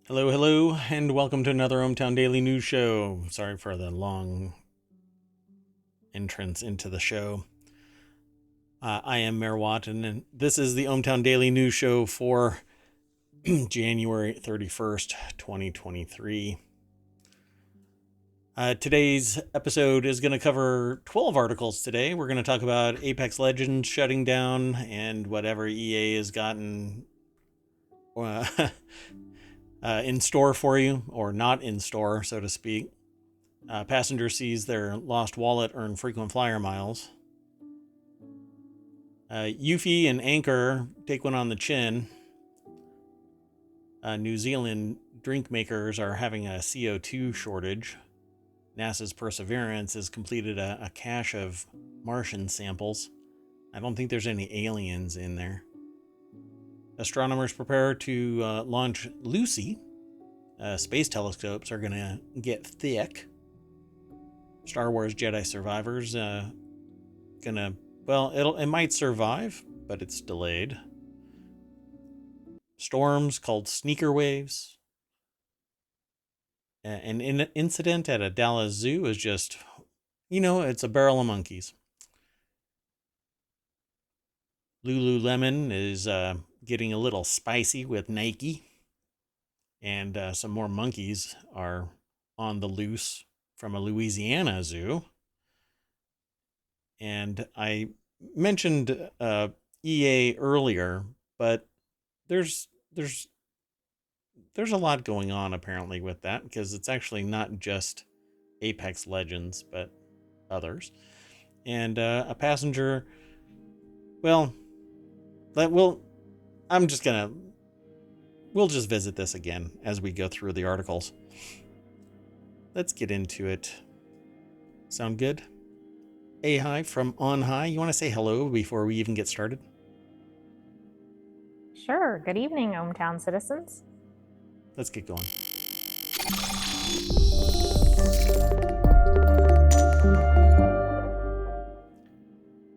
Hello, hello, and welcome to another ohmTown Daily News Show. Sorry for the long entrance into the show. I am Mayor Watt, and this is the ohmTown Daily News Show for January 31st, 2023. Today's episode is going to cover 12 articles today. We're going to talk about Apex Legends shutting down and whatever EA has gotten in store for you, or not in store, so to speak. Passenger sees their lost wallet earn frequent flyer miles. Eufy and Anchor take one on the chin. New Zealand drink makers are having a CO2 shortage. NASA's Perseverance has completed a cache of Martian samples. I don't think there's any aliens in there. Astronomers prepare to launch Lucy. Space telescopes are going to get thick. Star Wars Jedi Survivor's it might survive, but it's delayed. Storms called sneaker waves. An incident at a Dallas zoo is just, it's a barrel of monkeys. Lululemon is getting a little spicy with Nike, and some more monkeys are on the loose from a Louisiana zoo. And I mentioned EA earlier, but there's a lot going on apparently with that, because it's actually not just Apex Legends, but others. And a passenger, we'll just visit this again as we go through the articles. Let's get into it. Sound good? Hi from On High, you want to say hello before we even get started? Sure. Good evening, ohmTown citizens. Let's get going.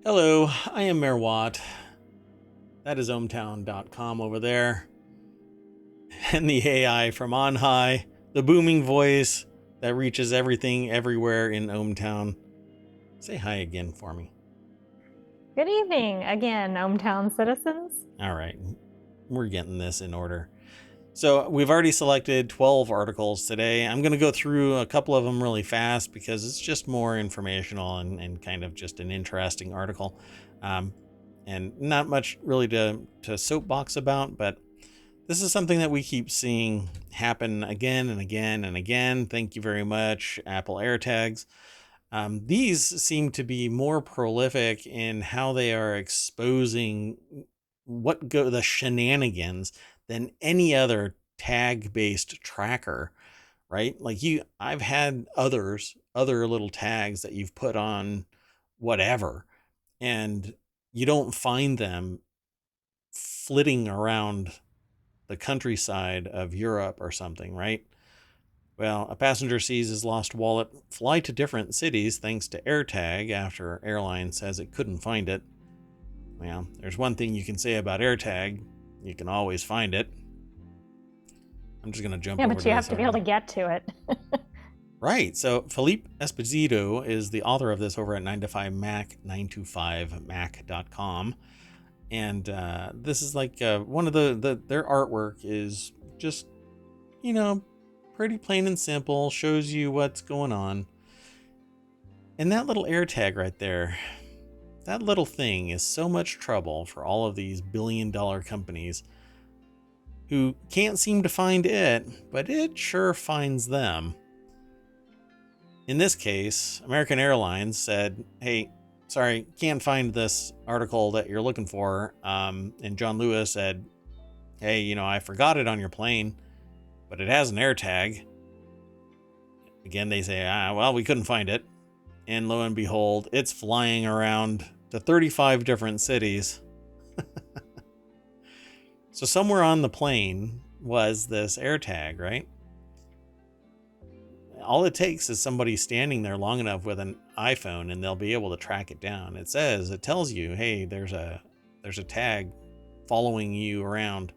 Hello, I am Mayor Watt. That is ohmTown.com over there. And the AI from On High, the booming voice that reaches everything everywhere in ohmTown. Say hi again for me. Good evening again, ohmTown citizens. All right, we're getting this in order. So we've already selected 12 articles today. I'm going to go through a couple of them really fast because it's just more informational and kind of just an interesting article. And not much really to soapbox about, but this is something that we keep seeing happen again and again and again. Thank you very much, Apple AirTags. These seem to be more prolific in how they are exposing the shenanigans than any other tag-based tracker, right? Like I've had other little tags that you've put on whatever, and you don't find them flitting around the countryside of Europe or something, right? Well, a passenger sees his lost wallet fly to different cities thanks to AirTag after airline says it couldn't find it. Well, there's one thing you can say about AirTag. You can always find it. I'm just going to jump over to this. Yeah, but you have to be able to get to it. Right. So Philippe Esposito is the author of this over at 9to5Mac, 9to5Mac.com. And this is like one of their artwork is just, pretty plain and simple, shows you what's going on. And that little AirTag right there, that little thing is so much trouble for all of these billion-dollar companies who can't seem to find it, but it sure finds them. In this case, American Airlines said, hey, sorry, can't find this article that you're looking for. And John Lewis said, hey, I forgot it on your plane, but it has an AirTag. Again, they say, well, we couldn't find it. And lo and behold, it's flying around to 35 different cities. So somewhere on the plane was this AirTag, right? All it takes is somebody standing there long enough with an iPhone and they'll be able to track it down. It tells you, hey, there's a tag following you around.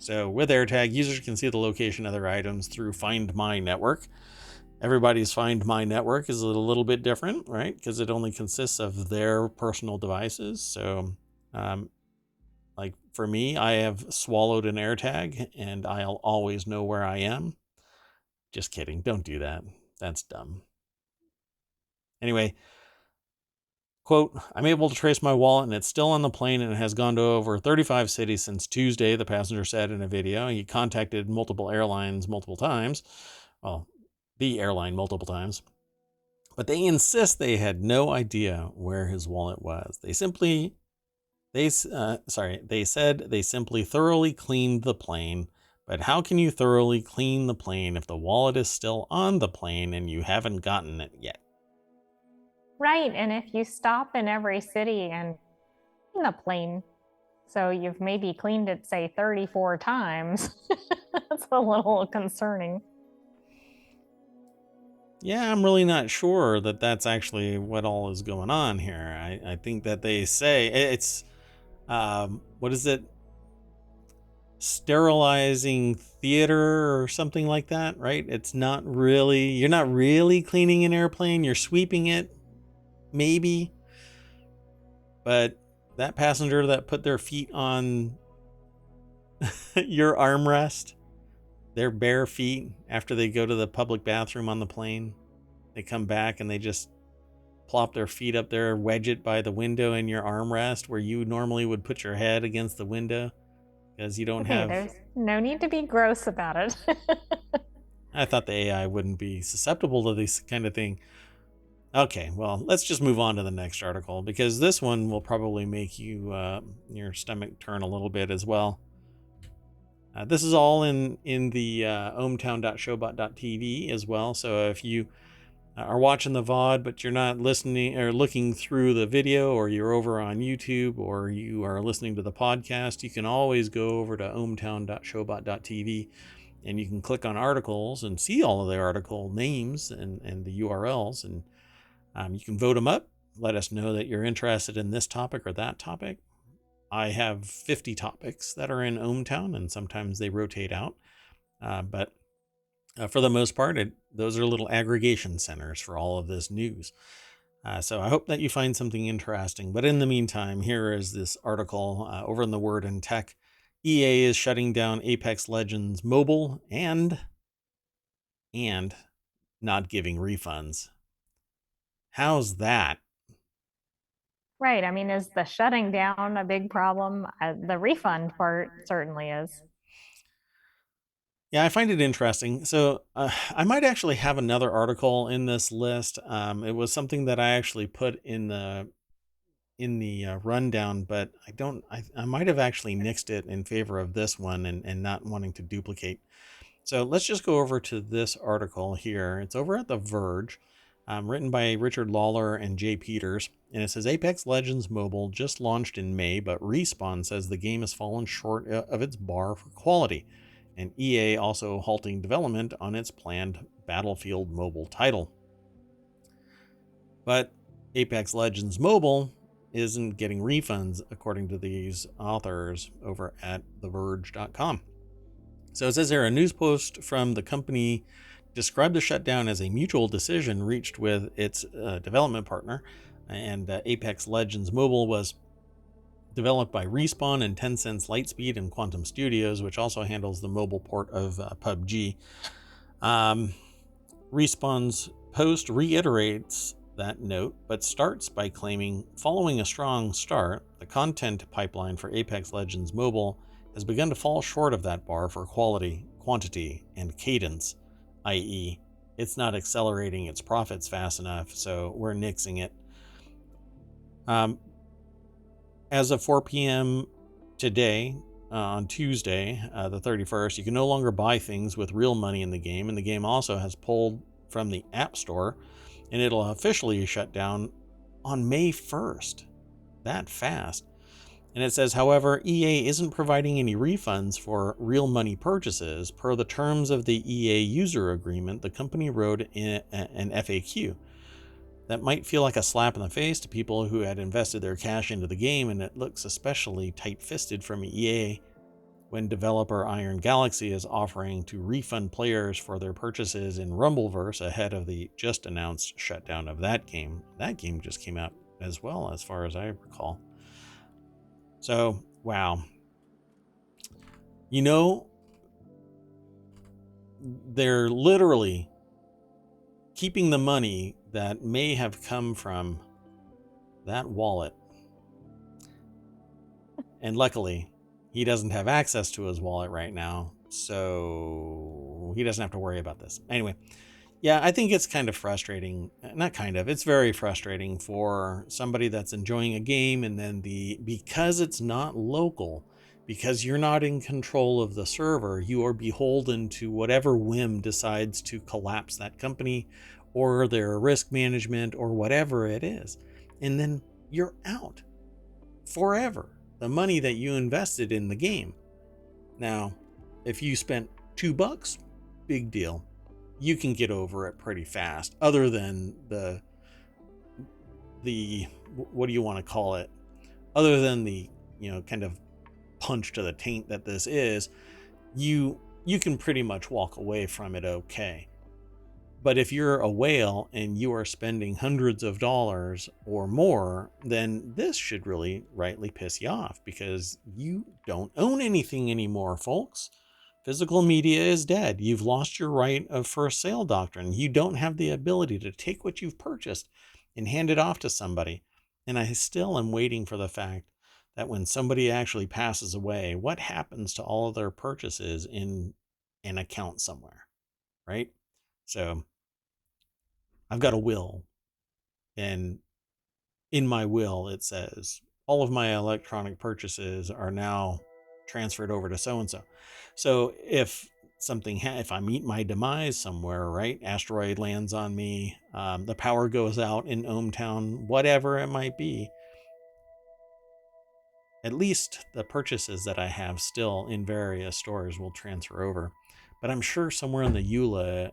So with AirTag, users can see the location of their items through Find My network. Everybody's Find My network is a little bit different, right? Because it only consists of their personal devices. So, like for me, I have swallowed an AirTag and I'll always know where I am. Just kidding. Don't do that. That's dumb. Anyway, quote, I'm able to trace my wallet and it's still on the plane and it has gone to over 35 cities since Tuesday, the passenger said in a video. He contacted multiple airlines multiple times. Well, the airline multiple times. But they insist they had no idea where his wallet was. They said they simply thoroughly cleaned the plane. But how can you thoroughly clean the plane if the wallet is still on the plane and you haven't gotten it yet? Right. And if you stop in every city and clean the plane, so you've maybe cleaned it, say, 34 times, that's a little concerning. Yeah, I'm really not sure that that's actually what all is going on here. I think that they say it's, what is it? Sterilizing theater or something like that, right? It's not really, you're not really cleaning an airplane, you're sweeping it, maybe. But that passenger that put their feet on your armrest, their bare feet, after they go to the public bathroom on the plane, they come back and they just plop their feet up there, wedge it by the window in your armrest where you normally would put your head against the window because you don't Okay, have. there's no need to be gross about it. I thought the AI wouldn't be susceptible to this kind of thing. Okay, well, let's just move on to the next article because this one will probably make you your stomach turn a little bit as well. This is all in the ohmTown.showbot.tv as well. So if you are watching the VOD, but you're not listening or looking through the video, or you're over on YouTube, or you are listening to the podcast, you can always go over to ohmTown.showbot.tv and you can click on articles and see all of the article names and the URLs. And you can vote them up. Let us know that you're interested in this topic or that topic. I have 50 topics that are in ohmTown, and sometimes they rotate out. But for the most part, those are little aggregation centers for all of this news. So I hope that you find something interesting. But in the meantime, here is this article over in the Word and Tech. EA is shutting down Apex Legends Mobile and not giving refunds. How's that? Right. I mean, is the shutting down a big problem? The refund part certainly is. Yeah, I find it interesting. So I might actually have another article in this list. It was something that I actually put in the rundown, but I might have actually nixed it in favor of this one and not wanting to duplicate. So let's just go over to this article here. It's over at The Verge, written by Richard Lawler and Jay Peters. And it says Apex Legends Mobile just launched in May, but Respawn says the game has fallen short of its bar for quality. And EA also halting development on its planned Battlefield mobile title. But Apex Legends Mobile isn't getting refunds, according to these authors over at TheVerge.com. So it says here, a news post from the company described the shutdown as a mutual decision reached with its development partner. And Apex Legends Mobile was developed by Respawn and Tencent's Lightspeed and Quantum Studios, which also handles the mobile port of PUBG. Respawn's post reiterates that note, but starts by claiming, following a strong start, the content pipeline for Apex Legends Mobile has begun to fall short of that bar for quality, quantity, and cadence, i.e., it's not accelerating its profits fast enough, so we're nixing it. As of 4 p.m. today, on Tuesday, the 31st, you can no longer buy things with real money in the game, and the game also has pulled from the App Store, and it'll officially shut down on May 1st. That fast. And it says, however, EA isn't providing any refunds for real money purchases. Per the terms of the EA user agreement, the company wrote in an FAQ. That might feel like a slap in the face to people who had invested their cash into the game, and it looks especially tight-fisted from EA when developer Iron Galaxy is offering to refund players for their purchases in Rumbleverse ahead of the just announced shutdown of that game. That game just came out as well, as far as I recall. So, wow. You know, they're literally keeping the money that may have come from that wallet. And luckily, he doesn't have access to his wallet right now, so he doesn't have to worry about this. Anyway, yeah, I think it's kind of frustrating. Not kind of, it's very frustrating for somebody that's enjoying a game, and then because it's not local, because you're not in control of the server, you are beholden to whatever whim decides to collapse that company or their risk management or whatever it is. And then you're out forever. The money that you invested in the game. Now, if you spent $2, big deal. You can get over it pretty fast, other than the what do you want to call it? Other than the, kind of punch to the taint that this is, you can pretty much walk away from it okay. But if you're a whale and you are spending hundreds of dollars or more, then this should really rightly piss you off, because you don't own anything anymore, folks. Physical media is dead. You've lost your right of first sale doctrine. You don't have the ability to take what you've purchased and hand it off to somebody. And I still am waiting for the fact that when somebody actually passes away, what happens to all of their purchases in an account somewhere, right? So I've got a will, and in my will it says all of my electronic purchases are now transferred over to so-and-so. So if if I meet my demise somewhere, right, asteroid lands on me, the power goes out in ohmTown, whatever it might be, at least the purchases that I have still in various stores will transfer over. But I'm sure somewhere in the EULA,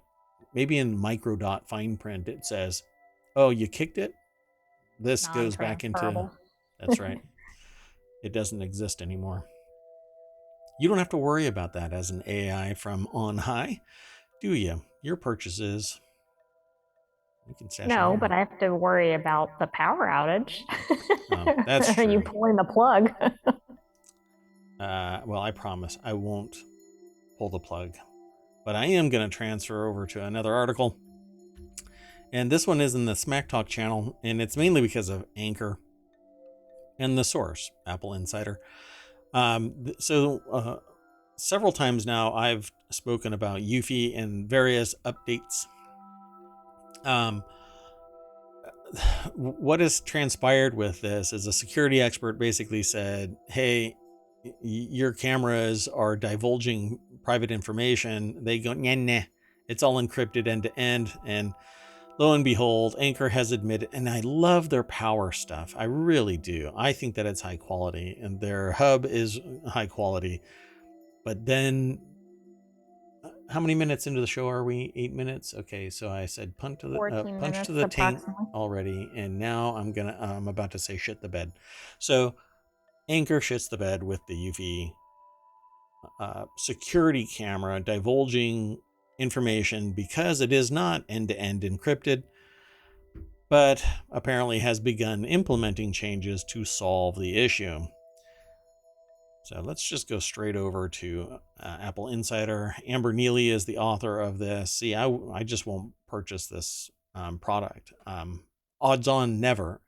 maybe in microdot fine print, it says, oh, you kicked it? This goes back into... That's right. It doesn't exist anymore. You don't have to worry about that as an AI from on high, do you? Your purchases, you can stash them No, here. but I have to worry about the power outage. Oh, that's Are you true. pulling the plug? Well, I promise I won't pull the plug, but I am going to transfer over to another article. And this one is in the Smack Talk channel, and it's mainly because of Anchor and the source, Apple Insider. Several times now I've spoken about Eufy and various updates. What has transpired with this is a security expert basically said, hey, your cameras are divulging private information. They go, nah, it's all encrypted end to end. And lo and behold, Anchor has admitted, and I love their power stuff. I really do. I think that it's high quality, and their hub is high quality. But then, how many minutes into the show are we? 8 minutes. Okay, so I said punch to the taint already, and now I'm about to say shit the bed. So Anchor shits the bed with the Eufy security camera divulging information because it is not end-to-end encrypted, but apparently has begun implementing changes to solve the issue. So let's just go straight over to Apple Insider. Amber Neely is the author of this. See, I just won't purchase this product. Odds on never.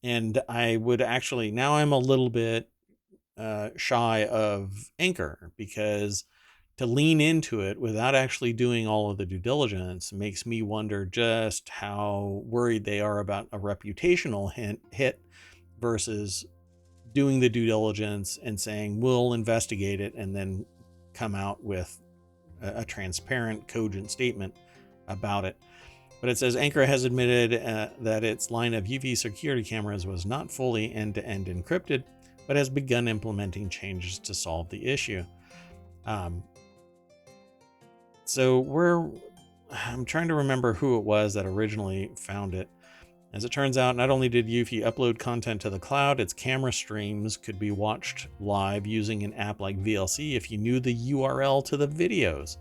And I would actually, now I'm a little bit shy of Anchor, because to lean into it without actually doing all of the due diligence makes me wonder just how worried they are about a reputational hit versus doing the due diligence and saying, we'll investigate it, and then come out with a transparent, cogent statement about it. But it says Anchor has admitted that its line of UV security cameras was not fully end-to-end encrypted, but has begun implementing changes to solve the issue. I'm trying to remember who it was that originally found it. As it turns out, not only did Eufy upload content to the cloud, its camera streams could be watched live using an app like VLC if you knew the URL to the videos.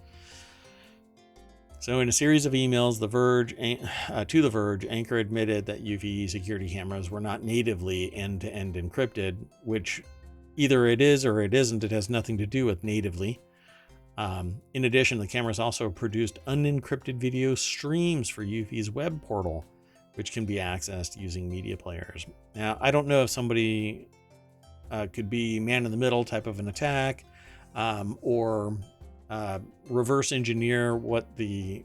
So in a series of emails, to The Verge, Anchor admitted that Eufy security cameras were not natively end-to-end encrypted, which either it is or it isn't. It has nothing to do with natively. In addition, the cameras also produced unencrypted video streams for Eufy's web portal, which can be accessed using media players. Now, I don't know if somebody could be man-in-the-middle type of an attack, or reverse engineer what the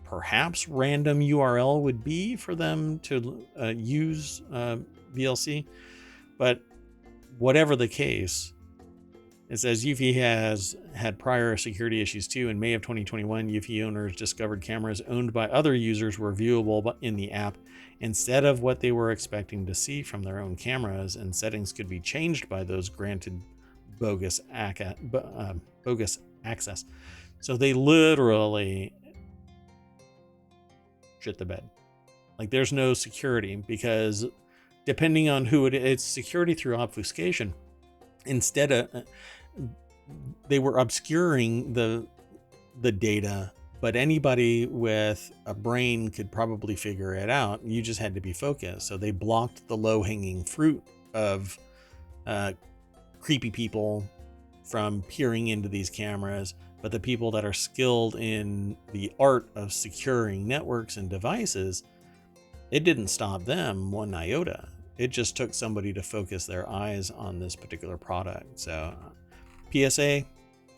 perhaps random URL would be for them to use VLC. But whatever the case, it says Eufy has had prior security issues too. In May of 2021, Eufy owners discovered cameras owned by other users were viewable in the app instead of what they were expecting to see from their own cameras, and settings could be changed by those granted bogus access. So they literally shit the bed. Like, there's no security, because depending on who it's security through obfuscation. Instead of, they were obscuring the data, but anybody with a brain could probably figure it out. You just had to be focused. So they blocked the low-hanging fruit of creepy people from peering into these cameras, but the people that are skilled in the art of securing networks and devices, it didn't stop them one iota. It just took somebody to focus their eyes on this particular product. So PSA,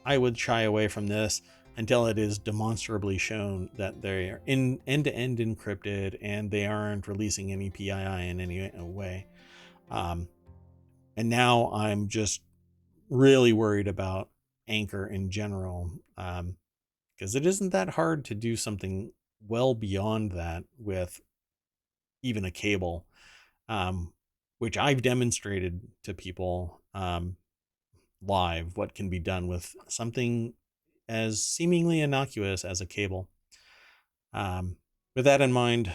I would shy away from this until it is demonstrably shown that they are end-to-end encrypted and they aren't releasing any PII in any way. And now I'm just really worried about Anchor in general, because it isn't that hard to do something well beyond that with even a cable, which I've demonstrated to people live what can be done with something as seemingly innocuous as a cable. With that in mind,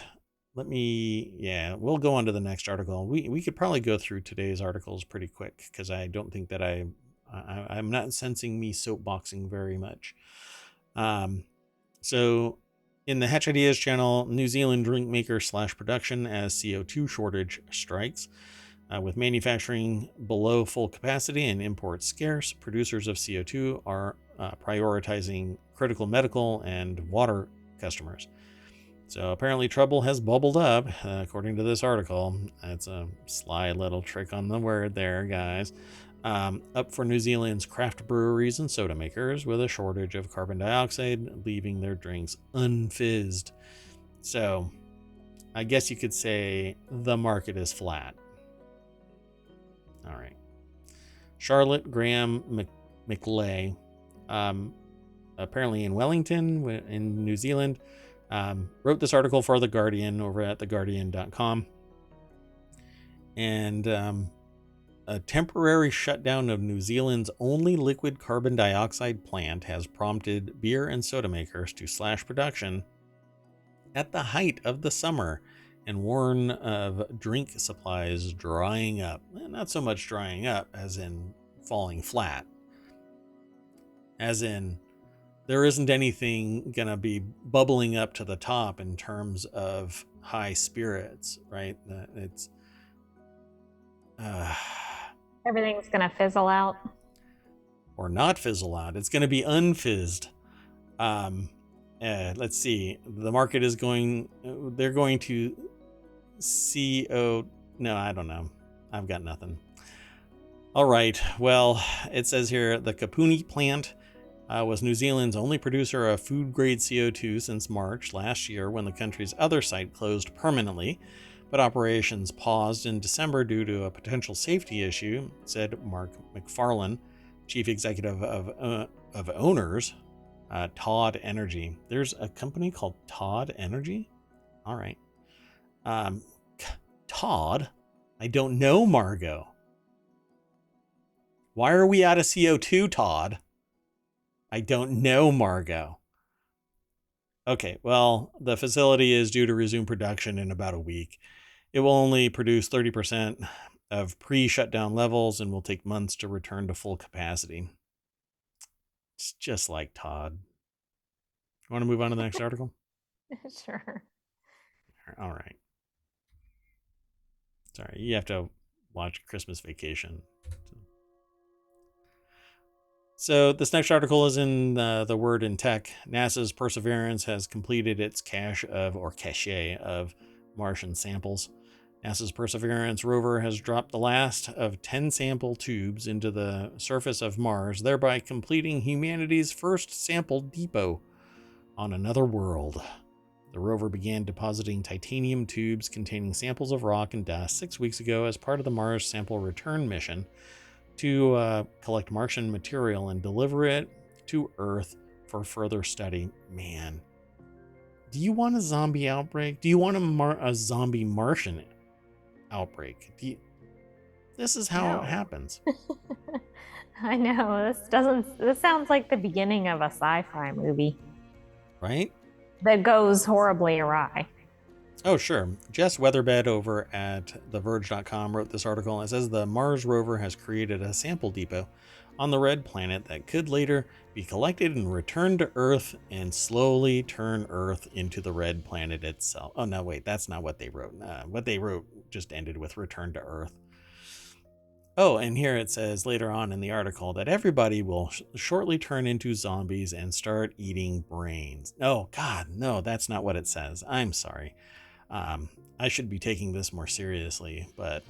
we'll go on to the next article. We could probably go through today's articles pretty quick, because I don't think that I'm not sensing me soapboxing very much. So in the Hatch Ideas channel, New Zealand drink maker / production as CO2 shortage strikes. With manufacturing below full capacity and imports scarce, producers of CO2 are prioritizing critical medical and water customers. So apparently trouble has bubbled up, according to this article. It's a sly little trick on the word there, guys. Up for New Zealand's craft breweries and soda makers with a shortage of carbon dioxide, leaving their drinks unfizzed. So I guess you could say the market is flat. All right. Charlotte Graham McLay, apparently in Wellington, in New Zealand, wrote this article for The Guardian over at theguardian.com. And a temporary shutdown of New Zealand's only liquid carbon dioxide plant has prompted beer and soda makers to slash production at the height of the summer and warn of drink supplies drying up. Not so much drying up as in falling flat. As in, there isn't anything going to be bubbling up to the top in terms of high spirits, right? It's Everything's going to fizzle out. Or not fizzle out. It's going to be unfizzed. Let's see. The market is they're going to no, I don't know. I've got nothing. All right. Well, it says here the Kapuni plant was New Zealand's only producer of food-grade CO2 since March last year, when the country's other site closed permanently, but operations paused in December due to a potential safety issue, said Mark McFarlane, chief executive of owners, Todd Energy. There's a company called Todd Energy? All right. Todd? I don't know, Margot. Why are we out of CO2, Todd? I don't know, Margot. Okay, well, the facility is due to resume production in about a week. It will only produce 30% of pre-shutdown levels and will take months to return to full capacity. It's just like Todd. You want to move on to the next article? Sure. All right. Sorry, you have to watch Christmas Vacation. So this next article is in the Word in Tech. NASA's Perseverance has completed its cache of Martian samples. NASA's Perseverance rover has dropped the last of 10 sample tubes into the surface of Mars, thereby completing humanity's first sample depot on another world. The rover began depositing titanium tubes containing samples of rock and dust 6 weeks ago as part of the Mars sample return mission to collect Martian material and deliver it to Earth for further study. Man, do you want a zombie outbreak? Do you want a zombie Martian outbreak? This is how it No. happens, I know. This sounds like the beginning of a sci-fi movie right? that goes horribly awry. Oh, sure. Jess Weatherbed over at TheVerge.com wrote this article. It says the Mars rover has created a sample depot on the red planet that could later be collected and returned to Earth and slowly turn Earth into the red planet itself. Oh, no, wait, that's not what they wrote. What they wrote just ended with return to Earth. Oh, and here it says later on in the article that everybody will shortly turn into zombies and start eating brains. Oh, God, no, that's not what it says. I'm sorry. I should be taking this more seriously, but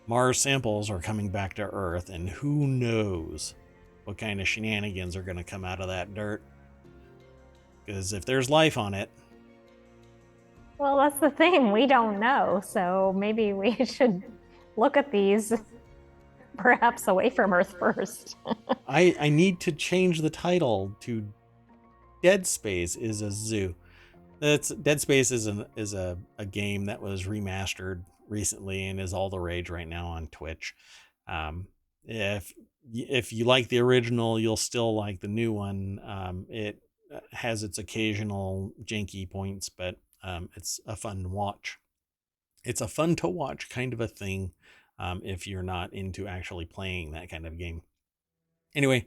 Mars samples are coming back to Earth, and who knows what kind of shenanigans are going to come out of that dirt. Because if there's life on it, Well, that's the thing. We don't know. So maybe we should look at these perhaps away from Earth first. I need to change the title to Dead Space is a Zoo. That's Dead Space is a game that was remastered recently and is all the rage right now on Twitch. If you like the original, you'll still like the new one. It has its occasional janky points, but it's a fun watch. It's a fun to watch kind of a thing if you're not into actually playing that kind of game. Anyway,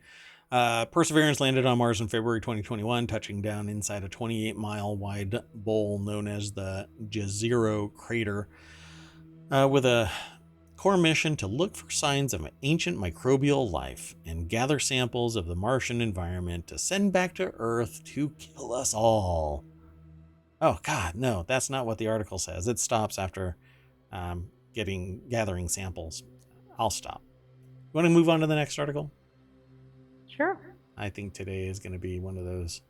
Perseverance landed on Mars in February 2021, touching down inside a 28-mile wide bowl known as the Jezero crater, with a core mission to look for signs of ancient microbial life and gather samples of the Martian environment to send back to Earth to kill us all. Oh, God, no, that's not what the article says. It stops after gathering samples. I'll stop. You want to move on to the next article? Sure. I think today is going to be one of those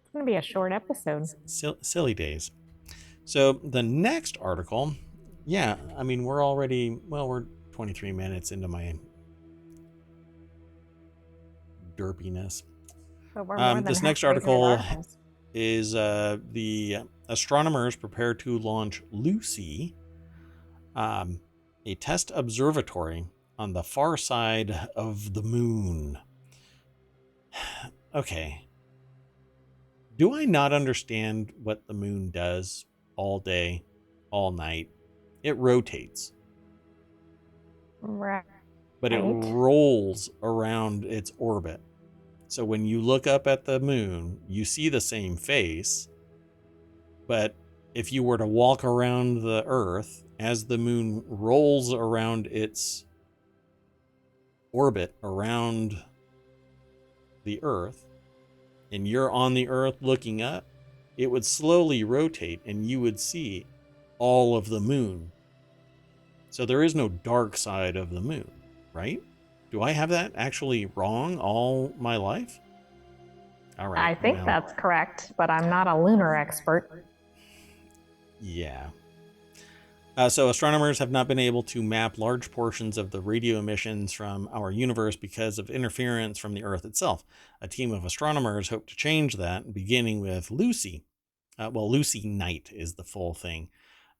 It's going to be a short episode. silly days. So the next article, yeah, I mean, we're 23 minutes into my derpiness. But we're more than This next halfway through the article articles. is the astronomers prepare to launch Lucy, a test observatory on the far side of the moon. Okay. Do I not understand what the moon does all day, all night? It rotates, Right. but it rolls around its orbit. So when you look up at the moon, you see the same face, but if you were to walk around the Earth as the moon rolls around its orbit around the Earth, and you're on the Earth looking up, it would slowly rotate and you would see all of the moon. So there is no dark side of the moon, right? Do I have that actually wrong all my life? All right. I think that's correct, but I'm not a lunar expert. Yeah. So astronomers have not been able to map large portions of the radio emissions from our universe because of interference from the Earth itself. A team of astronomers hope to change that, beginning with Lucy. Lucy Night is the full thing.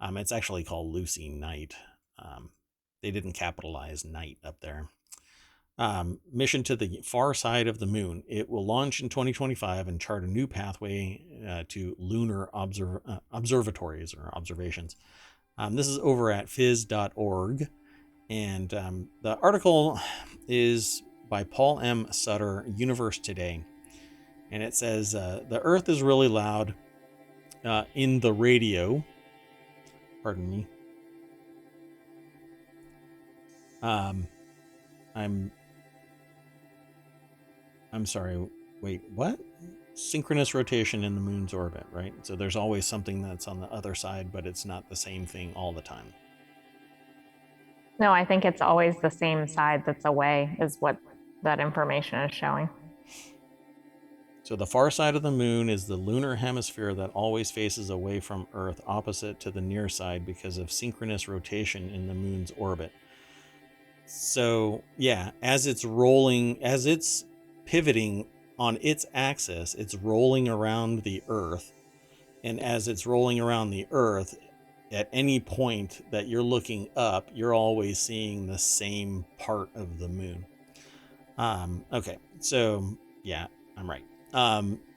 It's actually called Lucy Night. They didn't capitalize night up there. mission to the far side of the moon. It will launch in 2025 and chart a new pathway to lunar observatories or observations. This is over at phys.org. And the article is by Paul M. Sutter, Universe Today. And it says, the Earth is really loud in the radio. Pardon me. I'm sorry. Wait, what? Synchronous rotation in the moon's orbit, right? So there's always something that's on the other side, but it's not the same thing all the time. No, I think it's always the same side that's away, is what that information is showing. So the far side of the moon is the lunar hemisphere that always faces away from Earth, opposite to the near side because of synchronous rotation in the moon's orbit. So yeah, as it's pivoting on its axis, it's rolling around the Earth. And as it's rolling around the Earth, at any point that you're looking up, you're always seeing the same part of the moon. Okay, so yeah, I'm right.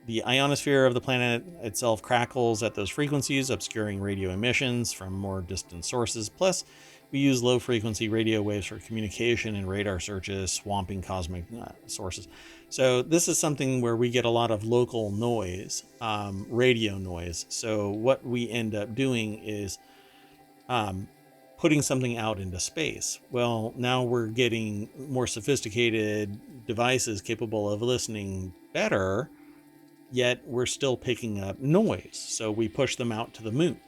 The ionosphere of the planet itself crackles at those frequencies, obscuring radio emissions from more distant sources. Plus, we use low-frequency radio waves for communication and radar searches, swamping cosmic sources. So this is something where we get a lot of local noise, radio noise. So what we end up doing is putting something out into space. Well, now we're getting more sophisticated devices capable of listening better, yet we're still picking up noise. So we push them out to the moon.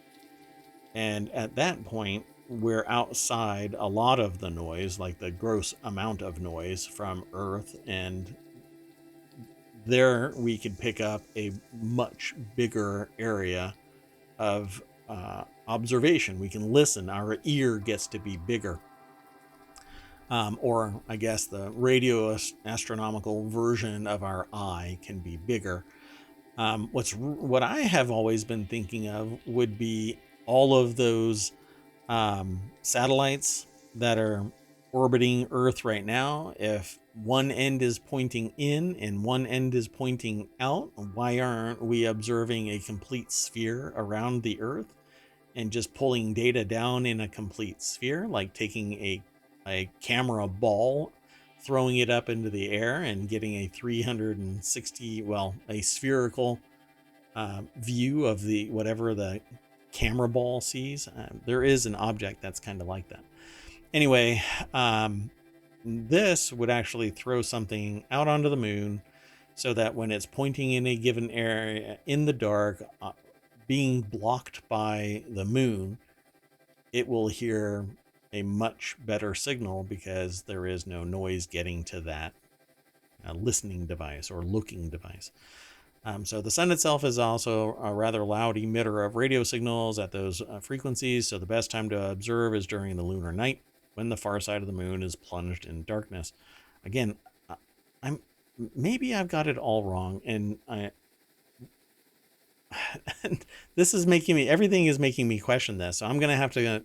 And at that point, we're outside a lot of the noise, like the gross amount of noise from Earth, and there we could pick up a much bigger area of observation. We can listen. Our ear gets to be bigger. Or I guess the radio astronomical version of our eye can be bigger. What I have always been thinking of would be all of those satellites that are orbiting Earth right now. If one end is pointing in and one end is pointing out, why aren't we observing a complete sphere around the Earth and just pulling data down in a complete sphere, like taking a camera ball, throwing it up into the air and getting a 360, a spherical view of the whatever the camera ball sees. There is an object that's kind of like that. Anyway, this would actually throw something out onto the moon so that when it's pointing in a given area in the dark, being blocked by the moon, it will hear a much better signal because there is no noise getting to that listening device or looking device. So the sun itself is also a rather loud emitter of radio signals at those frequencies. So the best time to observe is during the lunar night, when the far side of the moon is plunged in darkness. Again, maybe I've got it all wrong, and this is making me, everything is making me question this. So I'm going to have to,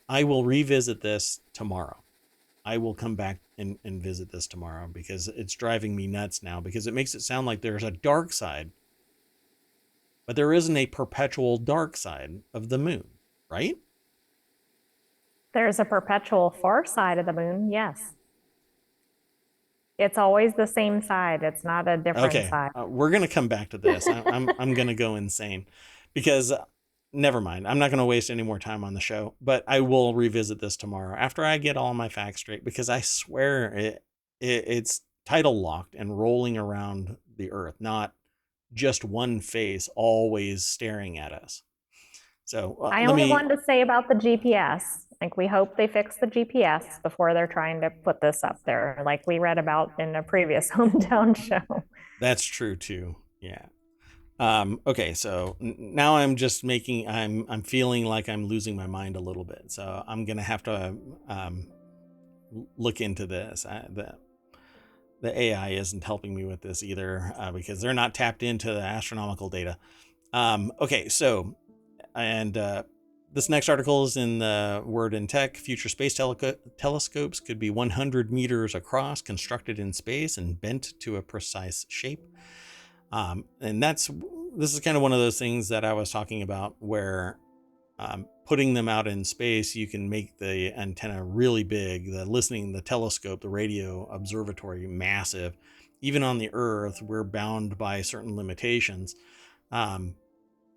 I will revisit this tomorrow. I will come back and visit this tomorrow because it's driving me nuts now, because it makes it sound like there's a dark side, but there isn't a perpetual dark side of the moon, right? There's a perpetual far side of the moon, yes. It's always the same side. It's not a different side. We're going to come back to this. I'm going to go insane because never mind. I'm not going to waste any more time on the show, but I will revisit this tomorrow after I get all my facts straight, because I swear it's tidal locked and rolling around the Earth, not just one face always staring at us. So I only wanted to say about the GPS. Like, we hope they fix the GPS before they're trying to put this up there, like we read about in a previous ohmTown show. That's true too. Yeah. Okay, so now I'm just I'm feeling like I'm losing my mind a little bit. So I'm gonna have to look into this. The AI isn't helping me with this either because they're not tapped into the astronomical data. Okay, so and This next article is in the Word in Tech. Future space telescopes could be 100 meters across, constructed in space, and bent to a precise shape. And this is kind of one of those things that I was talking about where putting them out in space, you can make the antenna really big, the telescope, the radio observatory massive. Even on the Earth, we're bound by certain limitations.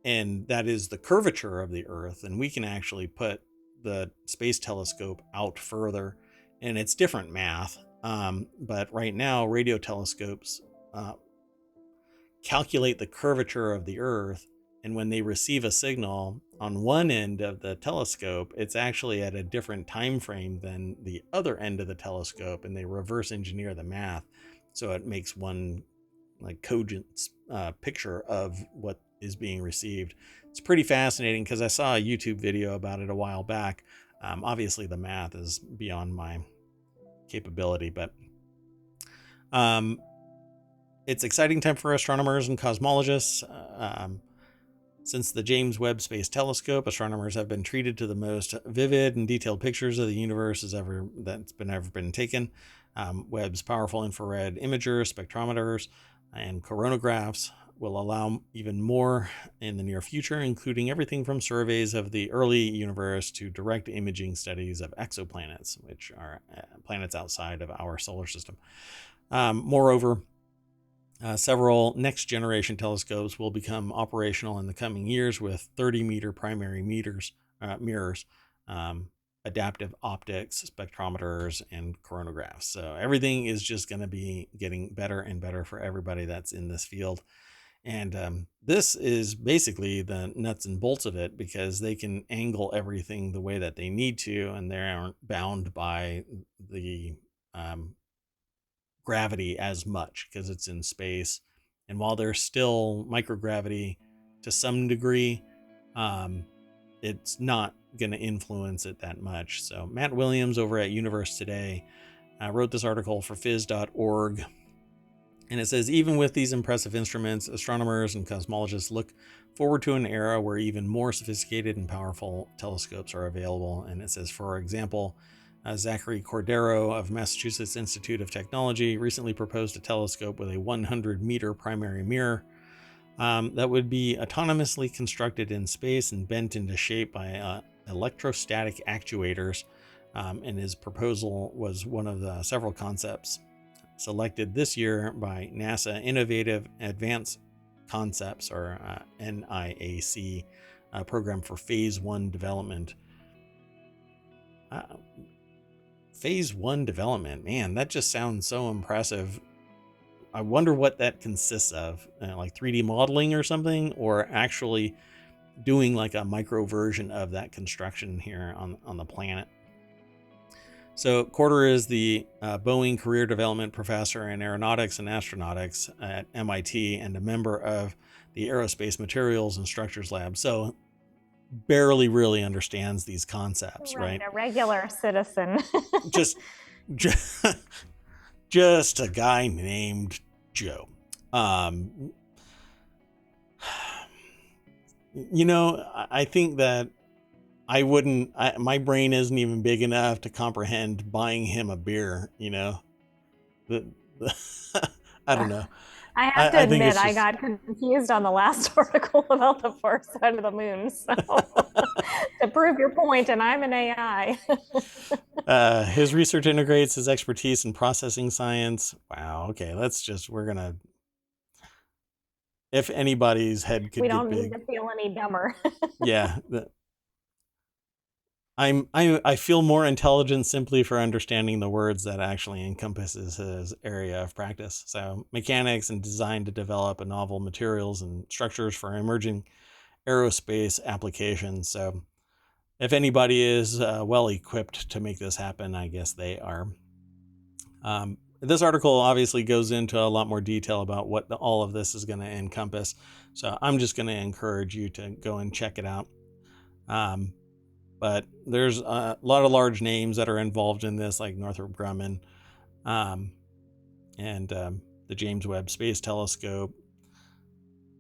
And that is the curvature of the Earth. And we can actually put the space telescope out further, and it's different math. But right now, radio telescopes calculate the curvature of the Earth, and when they receive a signal on one end of the telescope, it's actually at a different time frame than the other end of the telescope, and they reverse engineer the math so it makes one like cogent picture of what is being received. It's pretty fascinating because I saw a YouTube video about it a while back. Obviously the math is beyond my capability, but it's exciting time for astronomers and cosmologists. Since the James Webb Space Telescope, astronomers have been treated to the most vivid and detailed pictures of the universe that's ever been taken. Webb's powerful infrared imagers, spectrometers, and coronagraphs will allow even more in the near future, including everything from surveys of the early universe to direct imaging studies of exoplanets, which are planets outside of our solar system. Moreover, several next-generation telescopes will become operational in the coming years with 30-meter primary mirrors, adaptive optics, spectrometers, and coronagraphs. So everything is just going to be getting better and better for everybody that's in this field. And this is basically the nuts and bolts of it, because they can angle everything the way that they need to, and they aren't bound by the gravity as much because it's in space. And while there's still microgravity to some degree, it's not going to influence it that much. So Matt Williams over at Universe Today wrote this article for phys.org. And it says, even with these impressive instruments, astronomers and cosmologists look forward to an era where even more sophisticated and powerful telescopes are available. And it says, for example, Zachary Cordero of Massachusetts Institute of Technology recently proposed a telescope with a 100-meter primary mirror that would be autonomously constructed in space and bent into shape by electrostatic actuators. And his proposal was one of the several concepts selected this year by NASA Innovative Advanced Concepts, or NIAC, program for Phase 1 development. Phase 1 development, man, that just sounds so impressive. I wonder what that consists of, like 3D modeling or something, or actually doing like a micro version of that construction here on the planet. So Corder is the Boeing Career Development Professor in Aeronautics and Astronautics at MIT and a member of the Aerospace Materials and Structures Lab. So barely really understands these concepts, right? A regular citizen. just a guy named Joe. I think that my brain isn't even big enough to comprehend buying him a beer, I don't know. I have to admit, I got confused on the last article about the far side of the moon. So to prove your point, and I'm an AI. His research integrates his expertise in processing science. Wow. Okay. If anybody's head could get big. We don't need to feel any dumber. Yeah. I feel more intelligent simply for understanding the words that actually encompasses his area of practice. So mechanics and design to develop novel materials and structures for emerging aerospace applications. So if anybody is well equipped to make this happen, I guess they are. This article obviously goes into a lot more detail about what all of this is going to encompass. So I'm just going to encourage you to go and check it out. But there's a lot of large names that are involved in this, like Northrop Grumman, and the James Webb Space Telescope.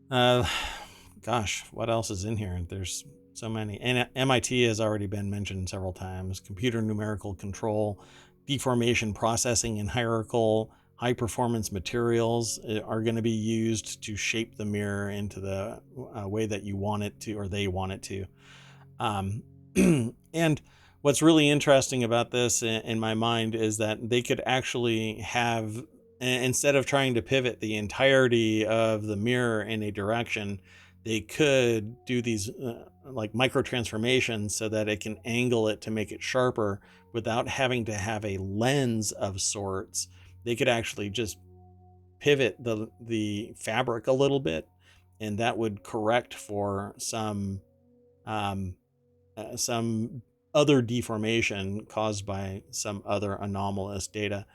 Gosh, what else is in here? There's so many. And MIT has already been mentioned several times. Computer numerical control, deformation processing, and hierarchical high performance materials are going to be used to shape the mirror into the way that you want it to, or they want it to. And what's really interesting about this in my mind is that they could actually have, instead of trying to pivot the entirety of the mirror in a direction, they could do these like micro transformations so that it can angle it to make it sharper without having to have a lens of sorts. They could actually just pivot the fabric a little bit, and that would correct for some other deformation caused by some other anomalous data.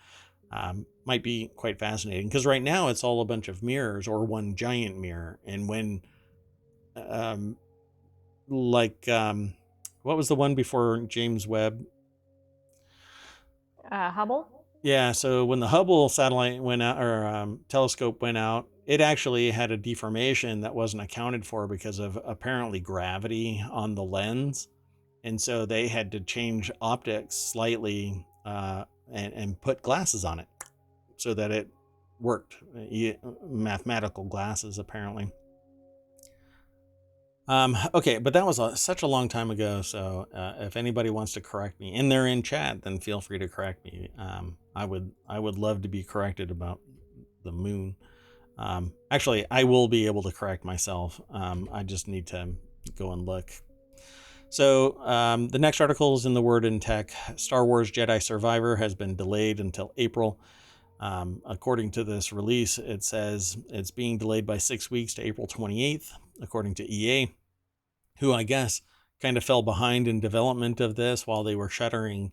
Might be quite fascinating, because right now it's all a bunch of mirrors or one giant mirror. And when what was the one before James Webb? Hubble? Yeah, so when the Hubble satellite went out, or telescope went out, it actually had a deformation that wasn't accounted for because of apparently gravity on the lens. And so they had to change optics slightly and put glasses on it so that it worked. Mathematical glasses, apparently. Okay, but that was such a long time ago. So if anybody wants to correct me and they're in chat, then feel free to correct me. I would love to be corrected about the moon. Actually, I will be able to correct myself. I just need to go and look. So the next article is in the Word in Tech. Star Wars Jedi Survivor has been delayed until April. According to this release, it says it's being delayed by 6 weeks to April 28th, according to EA, who I guess kind of fell behind in development of this while they were shuttering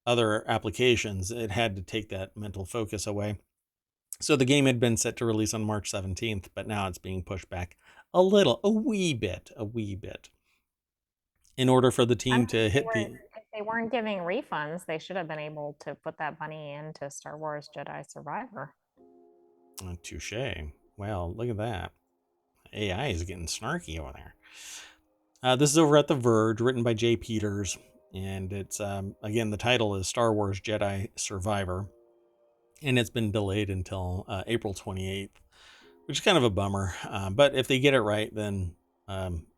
other applications. It had to take that mental focus away. So the game had been set to release on March 17th, but now it's being pushed back a wee bit, in order for the team to hit the... If they weren't giving refunds, they should have been able to put that money into Star Wars Jedi Survivor. Touche. Well, look at that. AI is getting snarky over there. This is over at The Verge, written by Jay Peters, and it's, again, the title is Star Wars Jedi Survivor, and it's been delayed until April 28th, which is kind of a bummer. But if they get it right, then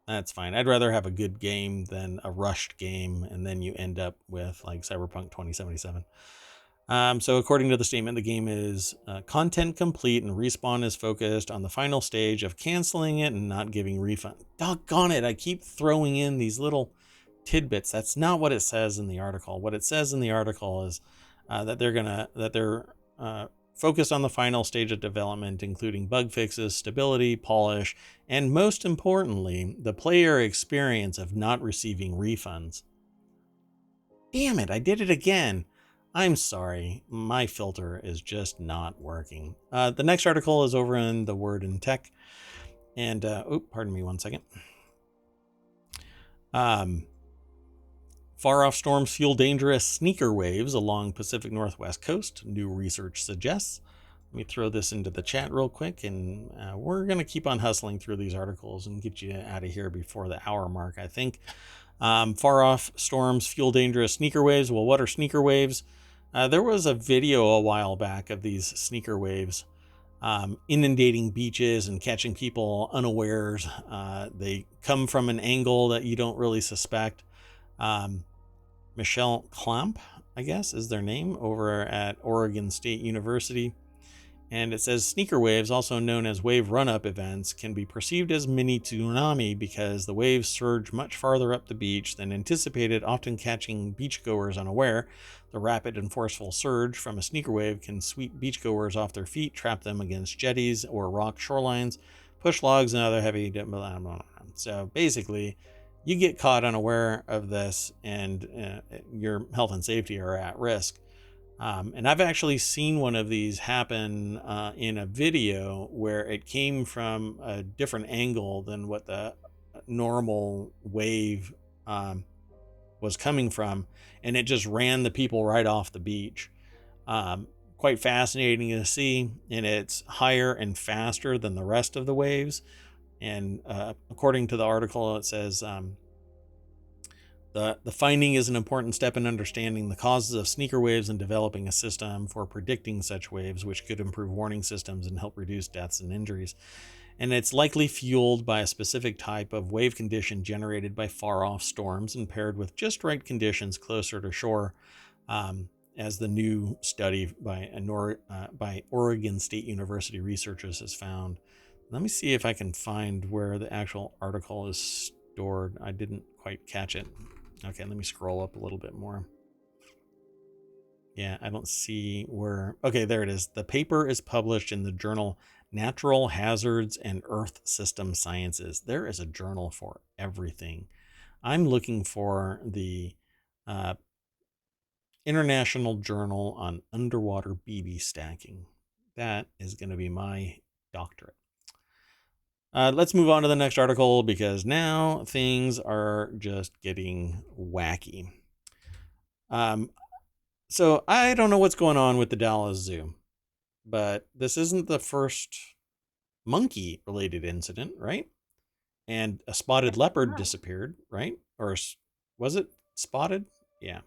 that's fine. I'd rather have a good game than a rushed game, and then you end up with like Cyberpunk 2077. So according to the statement, the game is content complete, and Respawn is focused on the final stage of canceling it and not giving refund. Doggone it, I keep throwing in these little tidbits. That's not what it says in the article. What it says in the article is that they're focused on the final stage of development, including bug fixes, stability, polish, and most importantly, the player experience of not receiving refunds. Damn it, I did it again. I'm sorry, my filter is just not working. The next article is over in the Word in Tech. And, pardon me one second. Far-off storms fuel dangerous sneaker waves along Pacific Northwest coast, new research suggests. Let me throw this into the chat real quick, and we're going to keep on hustling through these articles and get you out of here before the hour mark, I think. Far-off storms fuel dangerous sneaker waves. Well, what are sneaker waves? There was a video a while back of these sneaker waves inundating beaches and catching people unawares. They come from an angle that you don't really suspect. Michelle Clamp, I guess, is their name, over at Oregon State University. And it says sneaker waves, also known as wave run-up events, can be perceived as mini tsunami because the waves surge much farther up the beach than anticipated, often catching beachgoers unaware. The rapid and forceful surge from a sneaker wave can sweep beachgoers off their feet, trap them against jetties or rock shorelines, push logs and other heavy... So basically, you get caught unaware of this, and your health and safety are at risk. And I've actually seen one of these happen in a video where it came from a different angle than what the normal wave was coming from, and it just ran the people right off the beach. Quite fascinating to see, and it's higher and faster than the rest of the waves. And according to the article, it says the finding is an important step in understanding the causes of sneaker waves and developing a system for predicting such waves, which could improve warning systems and help reduce deaths and injuries. And it's likely fueled by a specific type of wave condition generated by far-off storms and paired with just right conditions closer to shore, as the new study by Oregon State University researchers has found. Let me see if I can find where the actual article is stored. I didn't quite catch it. Okay, let me scroll up a little bit more. Yeah, I don't see where. Okay, there it is. The paper is published in the journal Natural Hazards and Earth System Sciences. There is a journal for everything. I'm looking for the International Journal on Underwater BB Stacking. That is going to be my doctorate. Let's move on to the next article because now things are just getting wacky. So I don't know what's going on with the Dallas Zoo, but this isn't the first monkey-related incident, right? And a spotted leopard disappeared, right? Or was it spotted? Yeah.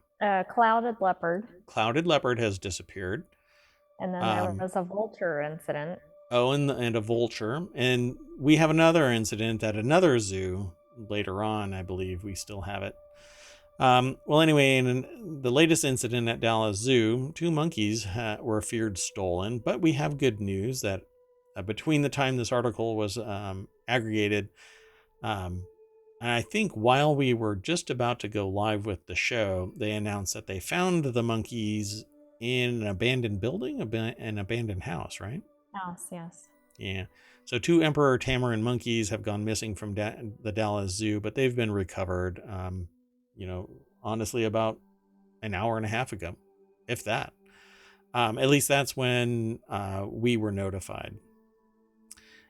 Clouded leopard. Clouded leopard has disappeared. And then there was a vulture incident. Oh, and a vulture. And we have another incident at another zoo later on, I believe. We still have it. Well, anyway, in the latest incident at Dallas Zoo, 2 monkeys were feared stolen, but we have good news that between the time this article was aggregated, and I think while we were just about to go live with the show, they announced that they found the monkeys in an abandoned building, an abandoned house, right? House, yes. Yeah. So 2 emperor tamarin monkeys have gone missing from the Dallas Zoo, but they've been recovered, honestly, about an hour and a half ago, if that. At least that's when we were notified.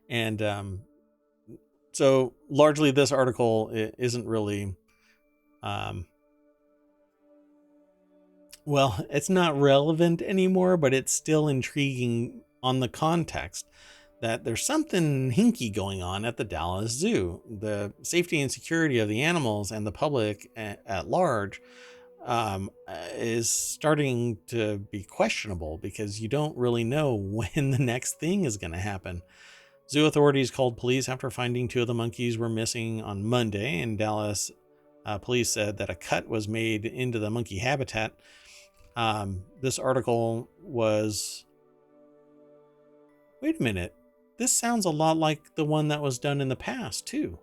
And so largely this article isn't really, well, it's not relevant anymore, but it's still intriguing on the context that there's something hinky going on at the Dallas Zoo. The safety and security of the animals and the public at large is starting to be questionable because you don't really know when the next thing is going to happen. Zoo authorities called police after finding 2 of the monkeys were missing on Monday, and Dallas police said that a cut was made into the monkey habitat. This article was... Wait a minute. This sounds a lot like the one that was done in the past, too.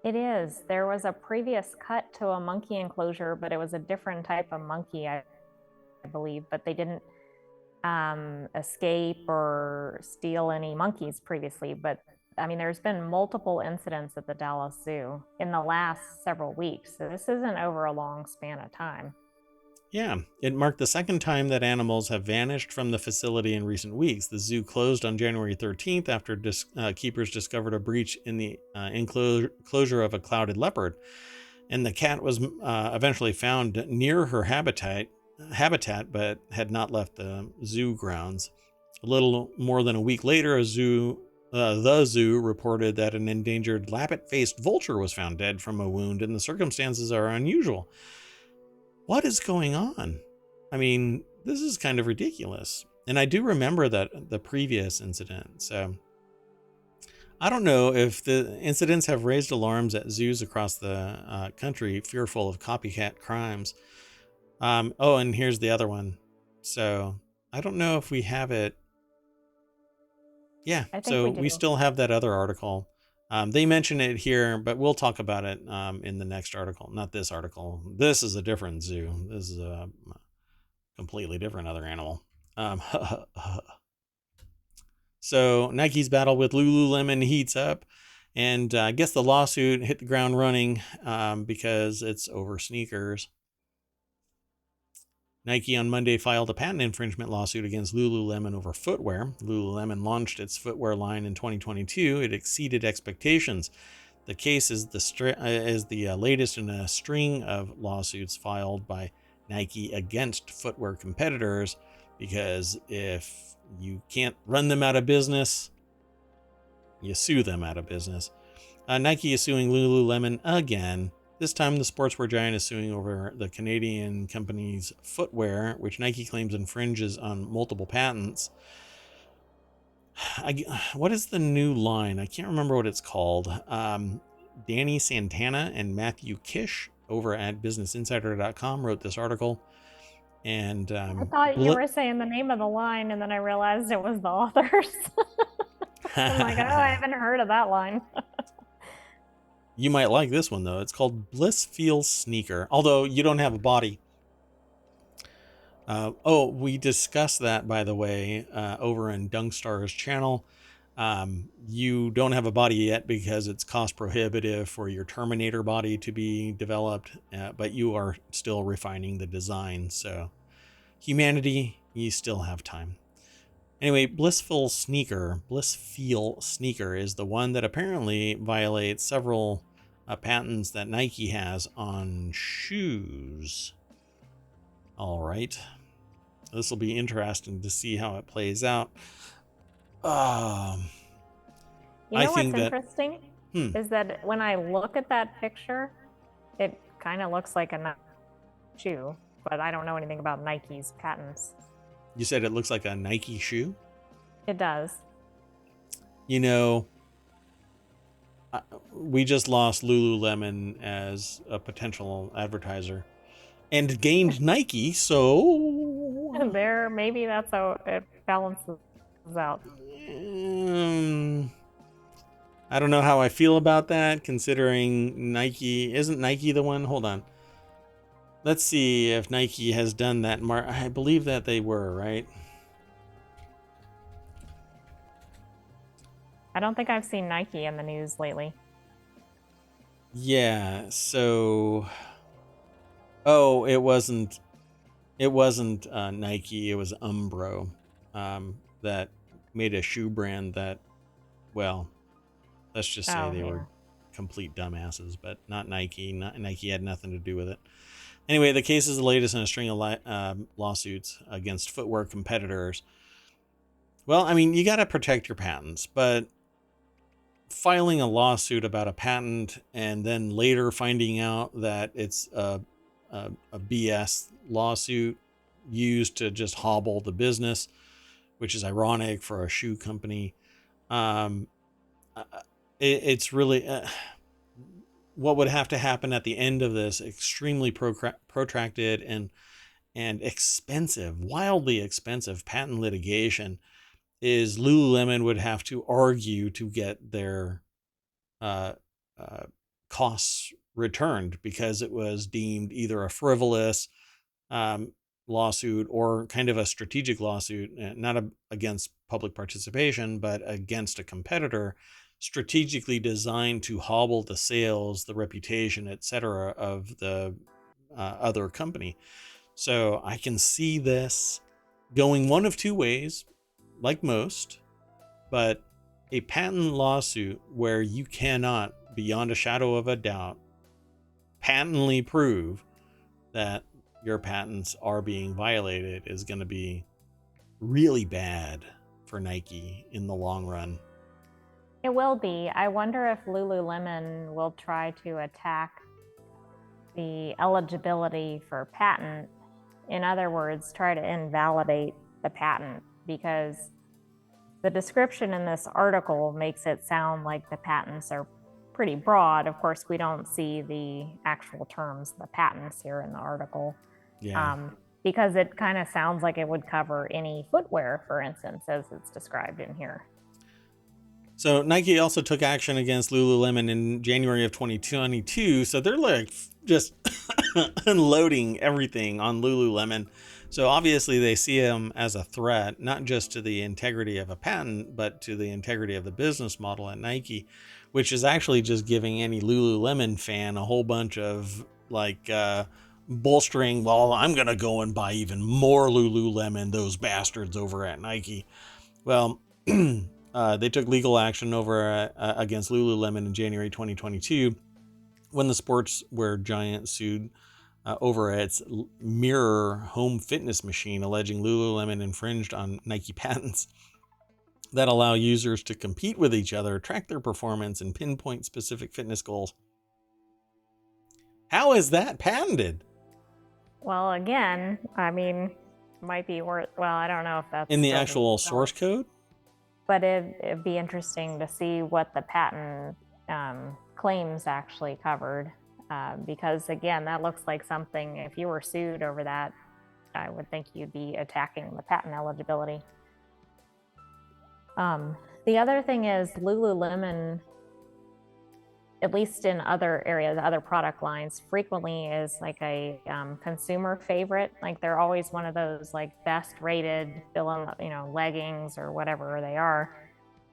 It is. There was a previous cut to a monkey enclosure, but it was a different type of monkey, I believe, but they didn't escape or steal any monkeys previously. But I mean, there's been multiple incidents at the Dallas Zoo in the last several weeks. So this isn't over a long span of time. Yeah, it marked the second time that animals have vanished from the facility in recent weeks. The zoo closed on January 13th after keepers discovered a breach in the enclosure of a clouded leopard. And the cat was eventually found near her habitat, but had not left the zoo grounds. A little more than a week later, the zoo reported that an endangered lappet-faced vulture was found dead from a wound, and the circumstances are unusual. What is going on? I mean, this is kind of ridiculous. And I do remember that the previous incident. So I don't know if the incidents have raised alarms at zoos across the country, fearful of copycat crimes. Oh, and here's the other one. So I don't know if we have it. Yeah, so we still have that other article. They mention it here, but we'll talk about it in the next article. Not this article. This is a different zoo. This is a completely different other animal. So Nike's battle with Lululemon heats up, and I guess the lawsuit hit the ground running because it's over sneakers. Nike on Monday filed a patent infringement lawsuit against Lululemon over footwear. Lululemon launched its footwear line in 2022. It exceeded expectations. The case is the latest in a string of lawsuits filed by Nike against footwear competitors, because if you can't run them out of business, you sue them out of business. Nike is suing Lululemon again. This time, the sportswear giant is suing over the Canadian company's footwear, which Nike claims infringes on multiple patents. What is the new line? I can't remember what it's called. Danny Santana and Matthew Kish over at BusinessInsider.com wrote this article. And I thought you were saying the name of the line, and then I realized it was the authors. I'm like, oh, I haven't heard of that line. You might like this one, though. It's called Blissfeel Sneaker, although you don't have a body. We discussed that, by the way, over in Dunkstar's channel. You don't have a body yet because it's cost prohibitive for your Terminator body to be developed, but you are still refining the design. So humanity, you still have time. Anyway, Blissfeel Sneaker is the one that apparently violates several patents that Nike has on shoes. All right. This will be interesting to see how it plays out. You know what's interesting is that when I look at that picture, it kind of looks like a Nike shoe, but I don't know anything about Nike's patents. You said it looks like a Nike shoe? It does. You know, we just lost Lululemon as a potential advertiser and gained Nike, so maybe that's how it balances out. I don't know how I feel about that, considering isn't Nike the one? Hold on. Let's see if Nike has done that. I believe that they were, right? I don't think I've seen Nike in the news lately. Yeah, so... Oh, it wasn't Nike, it was Umbro that made a shoe brand that, well, let's just say they were complete dumbasses, but not Nike. Nike had nothing to do with it. Anyway, the case is the latest in a string of lawsuits against footwear competitors. Well, I mean, you got to protect your patents, but filing a lawsuit about a patent and then later finding out that it's a BS lawsuit used to just hobble the business, which is ironic for a shoe company. It's really what would have to happen at the end of this extremely protracted and expensive, wildly expensive patent litigation is Lululemon would have to argue to get their costs returned because it was deemed either a frivolous lawsuit or kind of a strategic lawsuit, not against public participation, but against a competitor strategically designed to hobble the sales, the reputation, etc. of the other company. So I can see this going one of two ways, like most, but a patent lawsuit where you cannot, beyond a shadow of a doubt, patently prove that your patents are being violated is going to be really bad for Nike in the long run. It will be. I wonder if Lululemon will try to attack the eligibility for patent. In other words, try to invalidate the patent, because the description in this article makes it sound like the patents are pretty broad. Of course, we don't see the actual terms of the patents here in the article. Yeah. Because it kind of sounds like it would cover any footwear, for instance, as it's described in here. So Nike also took action against Lululemon in January of 2022. So they're like just unloading everything on Lululemon. So obviously they see them as a threat, not just to the integrity of a patent, but to the integrity of the business model at Nike, which is actually just giving any Lululemon fan a whole bunch of like bolstering. Well, I'm going to go and buy even more Lululemon, those bastards over at Nike. Well, they took legal action over against Lululemon in January 2022 when the sportswear giant sued over its mirror home fitness machine, alleging Lululemon infringed on Nike patents. that allow users to compete with each other, track their performance, and pinpoint specific fitness goals. How is that patented? Well, again, I mean, might be worth, well, I don't know if that's In the still actual source code? but it'd be interesting to see what the patent claims actually covered. Because again, that looks like something, if you were sued over that, I would think you'd be attacking the patent eligibility. The other thing is Lululemon, at least in other areas, other product lines, frequently is like a consumer favorite. Like they're always one of those like best rated, leggings or whatever they are.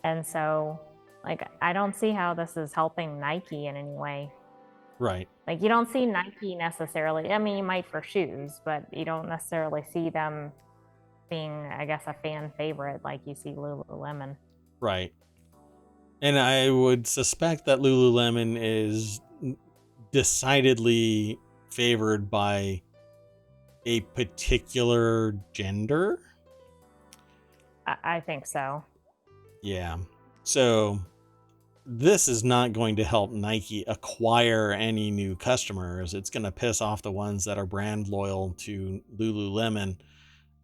And so, like, I don't see how this is helping Nike in any way. Right. Like, you don't see Nike necessarily. I mean, you might for shoes, but you don't necessarily see them being, I guess, a fan favorite like you see Lululemon. Right. And I would suspect that Lululemon is decidedly favored by a particular gender. I think so. Yeah. So this is not going to help Nike acquire any new customers. It's going to piss off the ones that are brand loyal to Lululemon.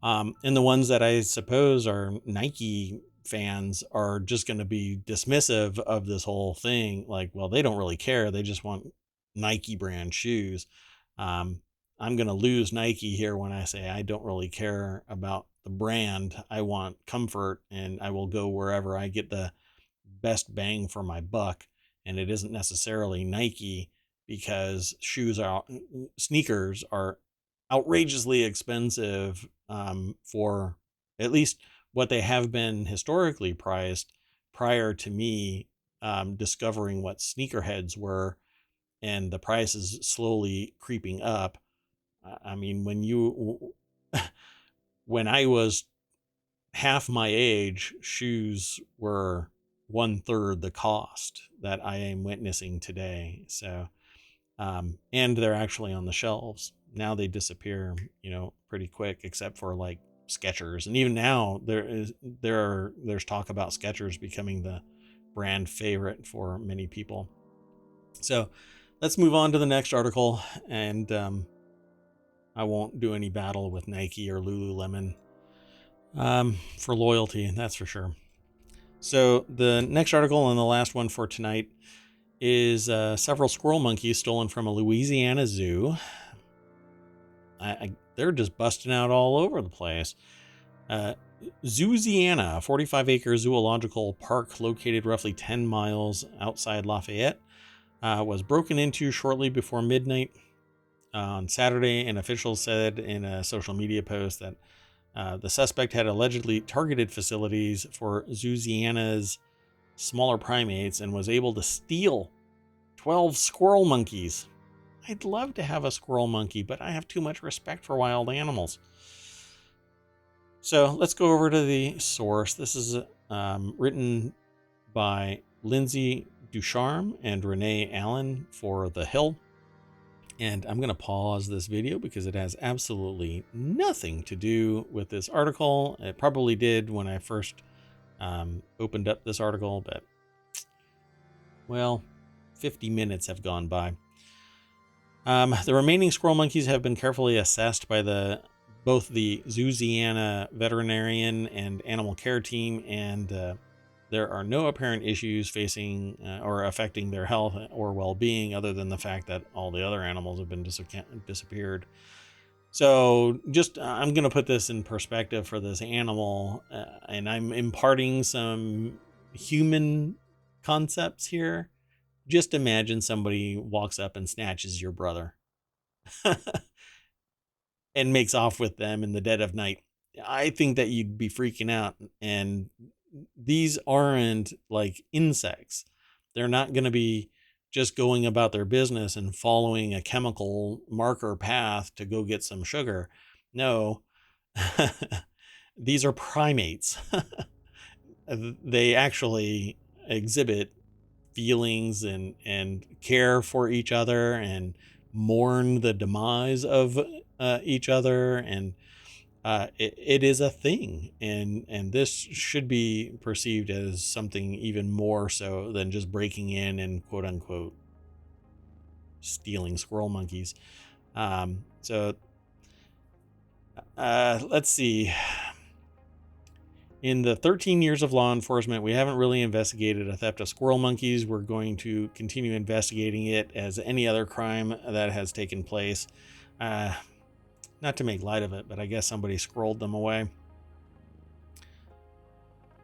And the ones that I suppose are Nike fans are just going to be dismissive of this whole thing. Like, well, they don't really care. They just want Nike brand shoes. I'm going to lose Nike here when I say I don't really care about the brand. I want comfort, and I will go wherever I get the best bang for my buck. And it isn't necessarily Nike, because sneakers are outrageously expensive for at least what they have been historically priced prior to me discovering what sneakerheads were, and the prices slowly creeping up. I mean, when I was half my age, shoes were 1/3 the cost that I am witnessing today. So, and they're actually on the shelves. Now they disappear, pretty quick, except for like Skechers. And even now there's talk about Skechers becoming the brand favorite for many people. So let's move on to the next article, and I won't do any battle with Nike or Lululemon for loyalty, that's for sure. So the next article and the last one for tonight is several squirrel monkeys stolen from a Louisiana zoo. They're just busting out all over the place. Zooziana, a 45-acre zoological park located roughly 10 miles outside Lafayette, was broken into shortly before midnight on Saturday, and officials said in a social media post that the suspect had allegedly targeted facilities for Zooziana's smaller primates and was able to steal 12 squirrel monkeys. I'd love to have a squirrel monkey, but I have too much respect for wild animals. So let's go over to the source. This is written by Lindsay Ducharme and Renee Allen for The Hill. And I'm going to pause this video because it has absolutely nothing to do with this article. It probably did when I first opened up this article, but, well, 50 minutes have gone by. The remaining squirrel monkeys have been carefully assessed by both the Zooziana veterinarian and animal care team, and there are no apparent issues facing or affecting their health or well-being, other than the fact that all the other animals have been disappeared. So just I'm going to put this in perspective for this animal, and I'm imparting some human concepts here. Just imagine somebody walks up and snatches your brother and makes off with them in the dead of night. I think that you'd be freaking out. And these aren't like insects. They're not going to be just going about their business and following a chemical marker path to go get some sugar. No, these are primates. They actually exhibit feelings and care for each other and mourn the demise of each other. And it is a thing, and this should be perceived as something even more so than just breaking in and quote unquote stealing squirrel monkeys. So let's see. In the 13 years of law enforcement, we haven't really investigated a theft of squirrel monkeys. We're going to continue investigating it as any other crime that has taken place. Not to make light of it, but I guess somebody squirreled them away.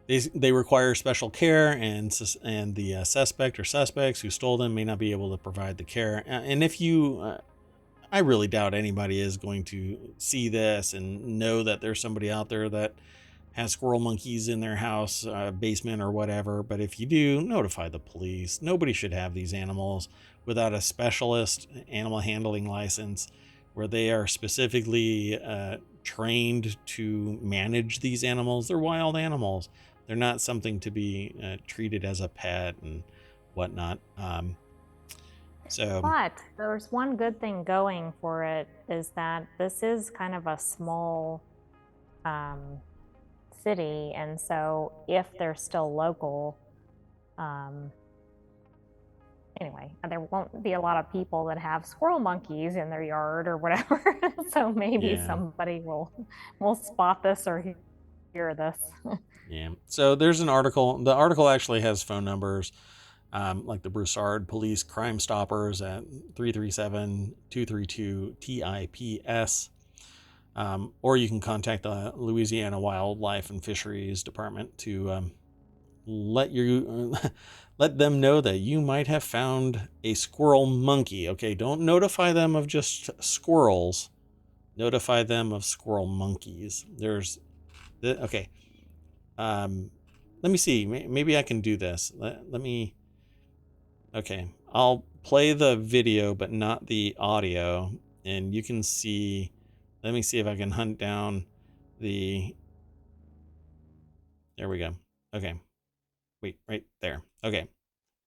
They require special care, and the suspect or suspects who stole them may not be able to provide the care. And if you, I really doubt anybody is going to see this and know that there's somebody out there that has squirrel monkeys in their house, basement or whatever. But if you do, notify the police. Nobody should have these animals without a specialist animal handling license where they are specifically trained to manage these animals. They're wild animals. They're not something to be treated as a pet and whatnot. But there's one good thing going for it, is that this is kind of a small city, and so if they're still local, anyway, there won't be a lot of people that have squirrel monkeys in their yard or whatever. So maybe somebody will spot this or hear this. Yeah. So there's an article. The article actually has phone numbers, like the Broussard Police Crime Stoppers at 337-232-TIPS. Or you can contact the Louisiana Wildlife and Fisheries Department to let them know that you might have found a squirrel monkey. Okay, don't notify them of just squirrels. Notify them of squirrel monkeys. Okay. Let me see. Maybe I can do this. Let me. Okay, I'll play the video, but not the audio, and you can see. Let me see if I can hunt down the. There we go. Okay. Wait, right there. Okay.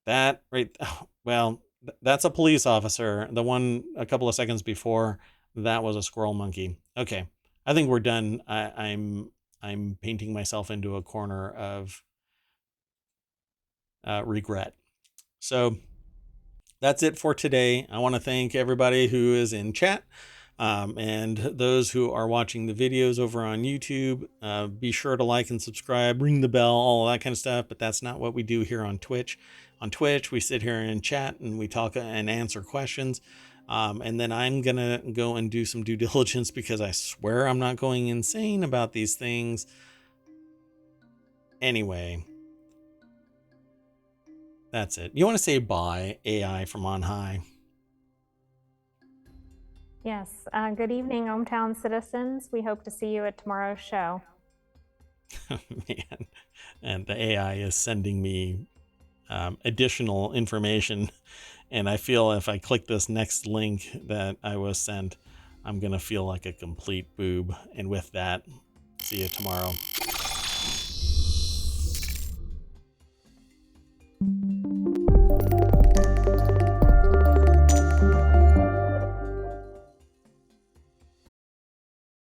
That right. Well, that's a police officer. The one a couple of seconds before, that was a squirrel monkey. Okay. I think we're done. I'm painting myself into a corner of regret. So that's it for today. I want to thank everybody who is in chat. And those who are watching the videos over on YouTube, be sure to like and subscribe, ring the bell, all that kind of stuff. But that's not what we do here on Twitch. On Twitch, we sit here and chat and we talk and answer questions. And then I'm going to go and do some due diligence, because I swear I'm not going insane about these things. Anyway, that's it. You want to say bye, AI from on high? Yes. Good evening, ohmTown citizens. We hope to see you at tomorrow's show. Man, and the AI is sending me additional information, and I feel if I click this next link that I was sent, I'm gonna feel like a complete boob. And with that, see you tomorrow.